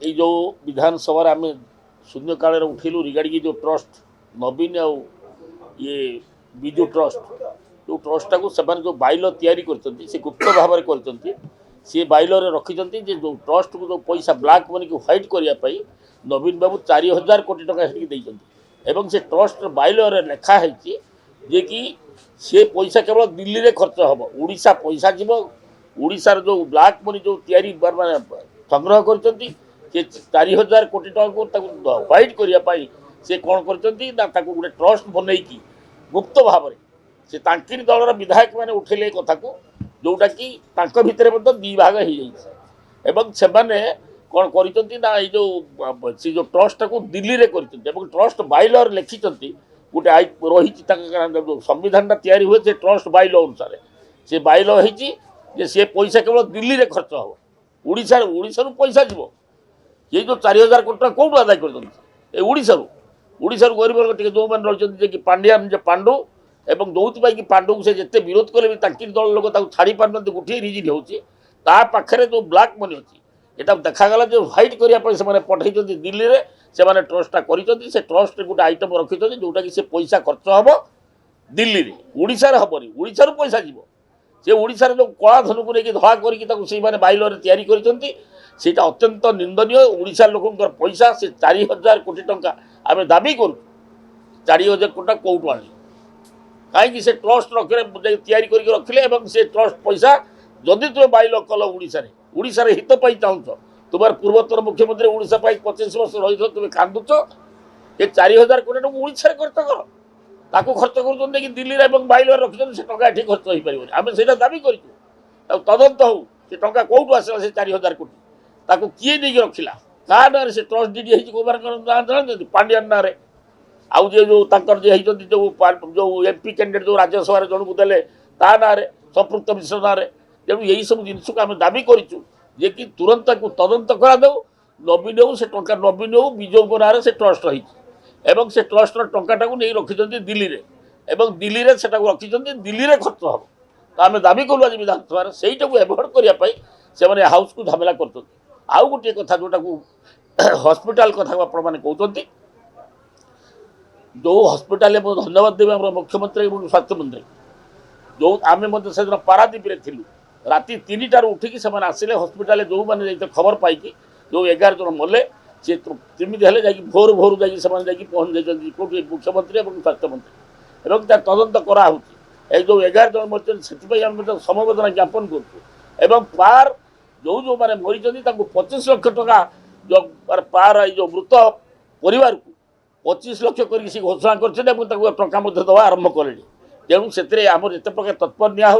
ये जो विधानसभा आम शून्यकाल उठेलु रिगार्डिंग जो ट्रस्ट नवीन आ ये विजु ट्रस्ट जो ट्रस्ट टाक से जो बाइल तैयारी से गुप्त भाव में सी बाइल रखिंट जो ट्रस्ट को जो पैसा ब्लैक मनी को ह्वाइट करने नवीन बाबू 4000 कोटी टका से ट्रस्ट बाइल लेखाई जे कि सी पैसा केवल दिल्ली में खर्च हम ओडिशा पैसा जीव ओडिशार जो ब्लैक मनी जो तैयारी संग्रह कर 4000 कोटी टका को ह्वाइट करने से कौन कर गोटे ट्रस्ट बनईकी गुप्त भाव से तांकिर दलर विधायक मैंने उठेले कथा को जोटा कि भितर दी भाग हो से कौन कर जो ट्रस्ट को दिल्ली में कर ट्रस्ट बाइल लिखिं गोटे रही जो संविधान तैयारी हुए से ट्रस्ट बाइल अनुसार से बाइल हो सी पैसा केवल दिल्ली में खर्च हम ओडिशा पैसा जीव ये जो 4000 कोटी टका कौटू आदाय कर गरीब लोग जो मैंने रही पांड्यान पांडु एवं जो पांडु को से जिते विरोध कले भी दल लोग छाड़ी पार गोटे रिजिन होखे जो ब्लैक मनी अच्छी यहाँ देखागला जो ह्वाइट करने से पठे दिल्ली में से ट्रस्टा कर ट्रस्ट गोटे आइटम रखी जोटा कि पैसा खर्च हम दिल्ली में ओडिशा हेनी ओडिशा पैसा जीव से ओडिशार जो कला धन को लेकिन धड़ा कर बाइल तैयारी करटा अत्यंत निंदनीय ओडिशा लोकंर पैसा से 4000 कोटी टंका आम दाबी करूँ 4000 कोटी कौटू आने कहीं से ट्रस्ट रखे तैयारी करके रखिले से ट्रस्ट पैसा जदि तुम बाइल कल ओडिशार हित पाई चाहूच तुम पूर्वोत्तर मुख्यमंत्री ओडिशा 25 वर्ष रही तुम कांदुच ये 4000 कोटी टका ओडिशा खर्च कर ताको खर्च कर दिल्ली में बाइल रखिंट से टका ये खर्च हो पारे आम से दाबी करूँ तदंत हो से टका कौटू आसला से 4000 कोटी ताको किए नहीं रखिला क्या ना से ट्रस्ट डीडी होती पांड्यान ना आउ जे जो जो एमपी कैंडिडेट जो राज्यसभा जन को देले ता ना संपृक्त मिश्र ना तेणु यही सब जिनस को आम दाबी करूँ जे कि तुरंत तदंत करा नवीन हो से टंका नवीन हो विजय ना से ट्रस्ट रही से ट्रस्टर टंकाटा नहीं रखिंट दिल्ली में दिल्ली में से रखिंट दिल्ली में खर्च हम तो आम दाबी कलु आज विधानसभा से एभोड करने से हाउस को झमेला कर आउ गोटे कथा जोटा को हस्पिटाल कथा कहते जो हस्पिटाल धन्यवाद देवी आम मुख्यमंत्री और स्वास्थ्य मंत्री जो आम से दिन पारादीप थिलु राति 3टार उठिकी से आसिले हस्पिटाल जो मैंने खबर पाई जो 11 जन मले सी तमिति हेले जा भोर भोर जाकि पहुँच जाइए कौटी मुख्यमंत्री और स्वास्थ्य मंत्री और तदंत कराऊँगी जो 11 जन मरते से समवेदना ज्ञापन करूँ पार जो जो मैंने मरी 25 लाख टका जो पार जो मृत परिवार को 25 लाख कर घोषणा कर दवा आरंभ कले तेणु से आम जिते प्रकार तत्पर निया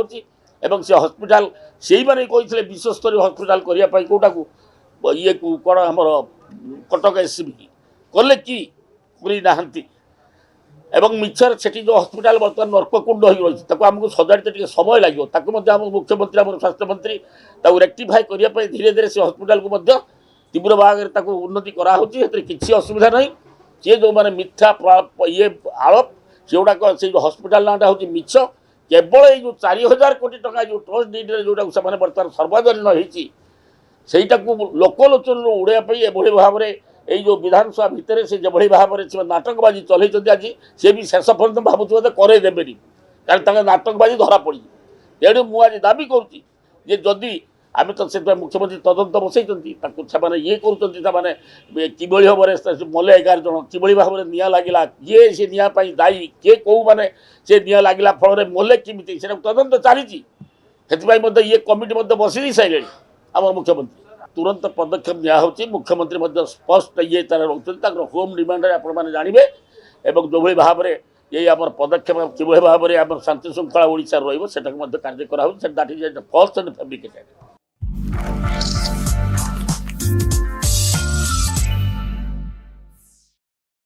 से हस्पिटाल से मैंने कहते विश्वस्तरीय हस्पिटाल करने कौटा को ये कौन आमर कटक एससीबी कले कि पूरी नहांती मिछर से जो हस्पिटाल बर्तमान नर्ककुंड हो रही आमको सजाड़ते समय लगे मुख्यमंत्री आम स्वास्थ्य मंत्री रेक्टिफाए करने धीरे धीरे से हस्पिटाल को तीव्र भाग में उन्नति कराऊँगी किसी असुविधा नहीं सी जो मैंने मिथ्या ये आलप से गुड़ाक से हस्पिटाल नाटा हूँ मिछ केवल ये 4000 कोटी टका जो ट्रस्ट डीडी जोटा से बर्तमान सर्वजनीन होटा लोकलोचन उड़ाई एभली भाव में यही जो विधानसभा भितर से जो भाव में नाटकबाजी चलते आज सी भी शेष पर्यटन भावुँ करेदेनि कारण नाटकबाजी धरा पड़ी तेणु मुझे दाबी करुँची जदि आम तो से मुख्यमंत्री तदंत बसई से ये करें किभली भाव में मले 11 जन किभली भाव में निया लगे किए से निपाई दायी किए कौ मैंने से निया लगे फल मले किमिति से तदंत चली ये कमिटी बसई सारे आम मुख्यमंत्री तुरंत पदक्षेप निया मुख्यमंत्री स्पष्ट ये तार रोचे होम डिमांड आपने जानवे और जो भाव में ये आम पदक्षेप कि भाव में आम शांति श्रृंखला ओडिशा रही कार्य कराऊँ that is false and fabricated.